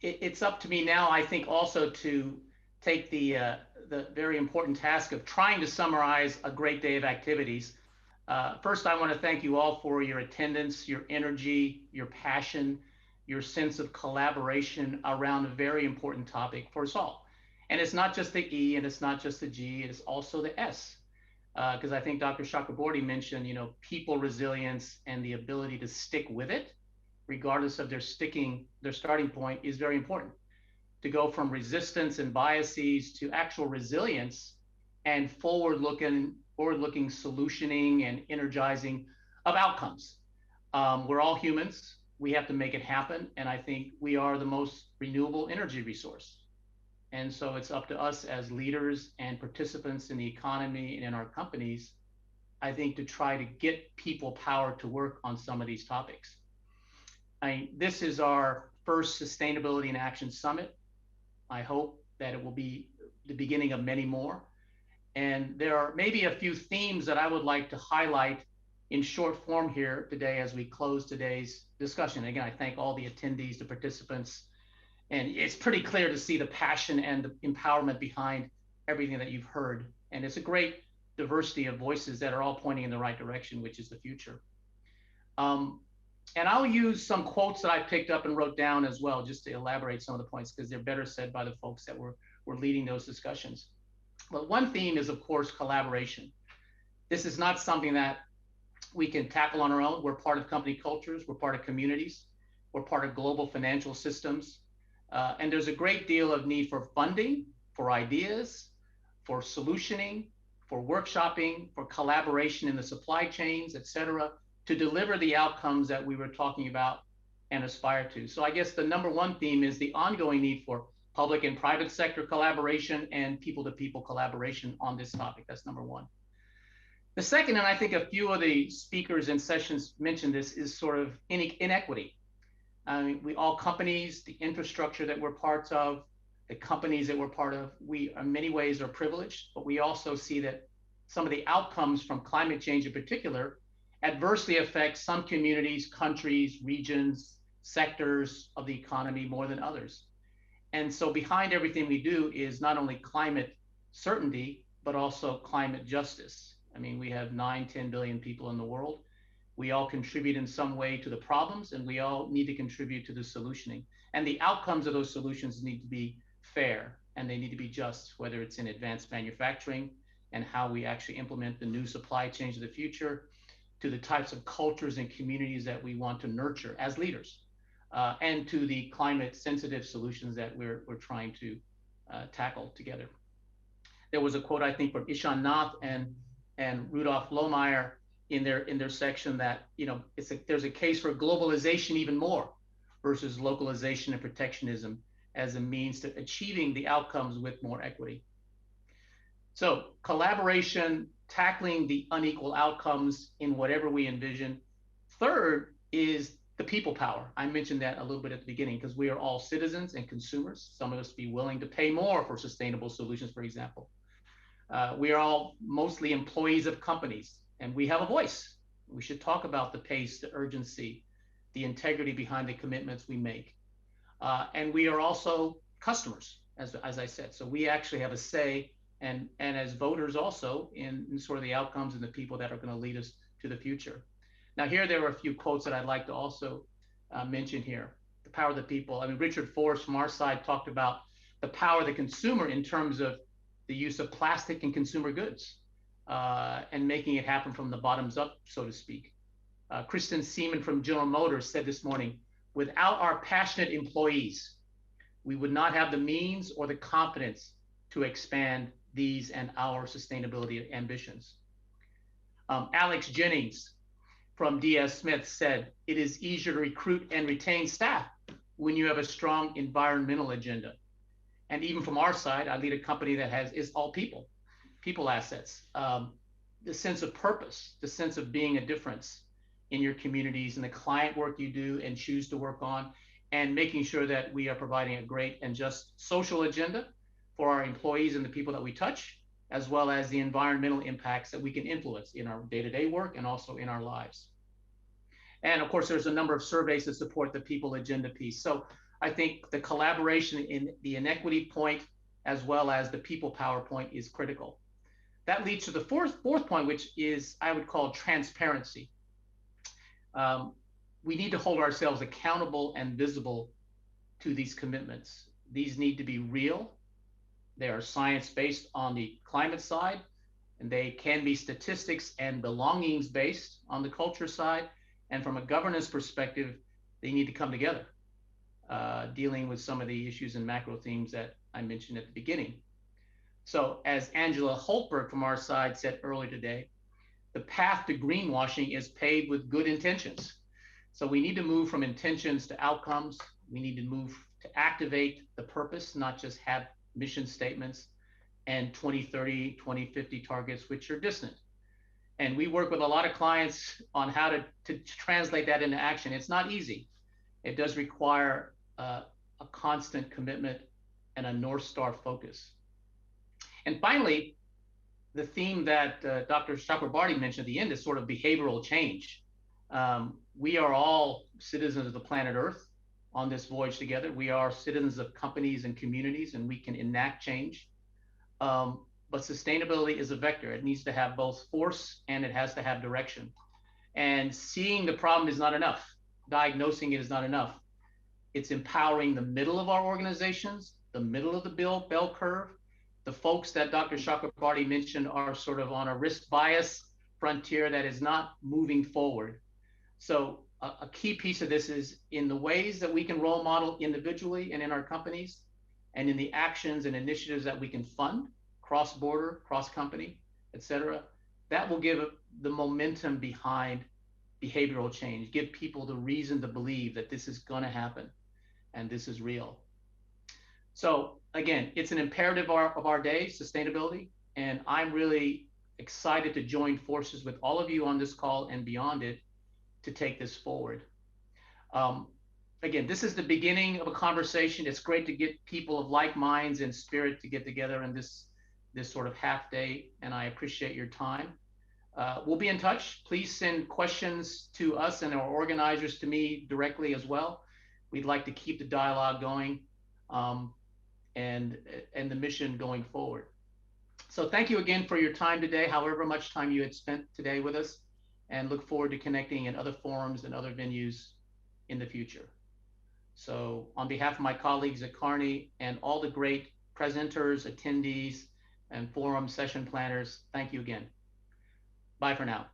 it's up to me now, I think, also to take the very important task of trying to summarize a great day of activities. First, I want to thank you all for your attendance, your energy, your passion, your sense of collaboration around a very important topic for us all. And it's not just the E and it's not just the G, it's also the S. Because I think Dr. Chakraborty mentioned, people resilience and the ability to stick with it, regardless of their starting point, is very important. To go from resistance and biases to actual resilience and forward-looking solutioning and energizing of outcomes. We're all humans. We have to make it happen. And I think we are the most renewable energy resource. And so it's up to us as leaders and participants in the economy and in our companies, I think, to try to get people power to work on some of these topics. This is our first Sustainability in Action Summit. I hope that it will be the beginning of many more. And there are maybe a few themes that I would like to highlight in short form here today as we close today's discussion. Again, I thank all the attendees, the participants, and it's pretty clear to see the passion and the empowerment behind everything that you've heard. And it's a great diversity of voices that are all pointing in the right direction, which is the future. And I'll use some quotes that I picked up and wrote down as well, just to elaborate some of the points, because they're better said by the folks that were leading those discussions. But one theme is, of course, collaboration. This is not something that we can tackle on our own. We're part of company cultures. We're part of communities. We're part of global financial systems. And there's a great deal of need for funding, for ideas, for solutioning, for workshopping, for collaboration in the supply chains, et cetera, to deliver the outcomes that we were talking about and aspire to. So I guess the number one theme is the ongoing need for public and private sector collaboration and people-to-people collaboration on this topic. That's number one. The second, and I think a few of the speakers in sessions mentioned this, is sort of inequity. I mean, we all companies, the infrastructure that we're parts of, the companies that we're part of, we in many ways are privileged, but we also see that some of the outcomes from climate change in particular adversely affect some communities, countries, regions, sectors of the economy more than others. And so behind everything we do is not only climate certainty, but also climate justice. I mean, we have 9-10 billion people in the world. We all contribute in some way to the problems, and we all need to contribute to the solutioning. And the outcomes of those solutions need to be fair, and they need to be just, whether it's in advanced manufacturing and how we actually implement the new supply chains of the future, to the types of cultures and communities that we want to nurture as leaders, and to the climate sensitive solutions that we're trying to tackle together. There was a quote, I think, from Ishan Nath and Rudolf Lohmeyer in their section that, there's a case for globalization even more versus localization and protectionism as a means to achieving the outcomes with more equity. So collaboration, tackling the unequal outcomes in whatever we envision. Third is the people power. I mentioned that a little bit at the beginning, because we are all citizens and consumers. Some of us be willing to pay more for sustainable solutions, for example. We are all mostly employees of companies, and we have a voice. We should talk about the pace, the urgency, the integrity behind the commitments we make. And we are also customers, as I said. So we actually have a say, and as voters also in sort of the outcomes and the people that are going to lead us to the future. Now here, there were a few quotes that I'd like to also mention here. The power of the people. I mean, Richard Forrest from our side talked about the power of the consumer in terms of the use of plastic in consumer goods and making it happen from the bottoms up, so to speak. Kristen Seaman from General Motors said this morning, without our passionate employees, we would not have the means or the confidence to expand these and our sustainability ambitions. Alex Jennings from DS Smith said, it is easier to recruit and retain staff when you have a strong environmental agenda. And even from our side, I lead a company that is all people assets. The sense of purpose, the sense of being a difference in your communities and the client work you do and choose to work on, and making sure that we are providing a great and just social agenda for our employees and the people that we touch, as well as the environmental impacts that we can influence in our day-to-day work and also in our lives. And of course, there's a number of surveys that support the people agenda piece. So I think the collaboration in the inequity point as well as the people power point is critical. That leads to the fourth point, which is I would call transparency. We need to hold ourselves accountable and visible to these commitments. These need to be real. They are science-based on the climate side, and they can be statistics and belongings-based on the culture side. And from a governance perspective, they need to come together, dealing with some of the issues and macro themes that I mentioned at the beginning. So as Angela Holtberg from our side said earlier today, the path to greenwashing is paved with good intentions. So we need to move from intentions to outcomes. We need to move to activate the purpose, not just have mission statements and 2030, 2050 targets, which are distant. And we work with a lot of clients on how to translate that into action. It's not easy. It does require a constant commitment and a North Star focus. And finally, the theme that Dr. Chakrabarty mentioned at the end is sort of behavioral change. We are all citizens of the planet Earth on this voyage together. We are citizens of companies and communities, and we can enact change. But sustainability is a vector. It needs to have both force and it has to have direction. And seeing the problem is not enough. Diagnosing it is not enough. It's empowering the middle of our organizations, the middle of the bell curve. The folks that Dr. Chakrabarty mentioned are sort of on a risk bias frontier that is not moving forward. So a key piece of this is in the ways that we can role model individually and in our companies, and in the actions and initiatives that we can fund, cross-border, cross-company, et cetera, that will give the momentum behind behavioral change, give people the reason to believe that this is going to happen and this is real. So again, it's an imperative of our day, sustainability, and I'm really excited to join forces with all of you on this call and beyond it to take this forward. Again, this is the beginning of a conversation. It's great to get people of like minds and spirit to get together in this sort of half day, and I appreciate your time. We'll be in touch. Please send questions to us and our organizers to me directly as well. We'd like to keep the dialogue going and the mission going forward. So thank you again for your time today, however much time you had spent today with us, and look forward to connecting in other forums and other venues in the future. So on behalf of my colleagues at Kearney and all the great presenters, attendees, and forum session planners, thank you again. Bye for now.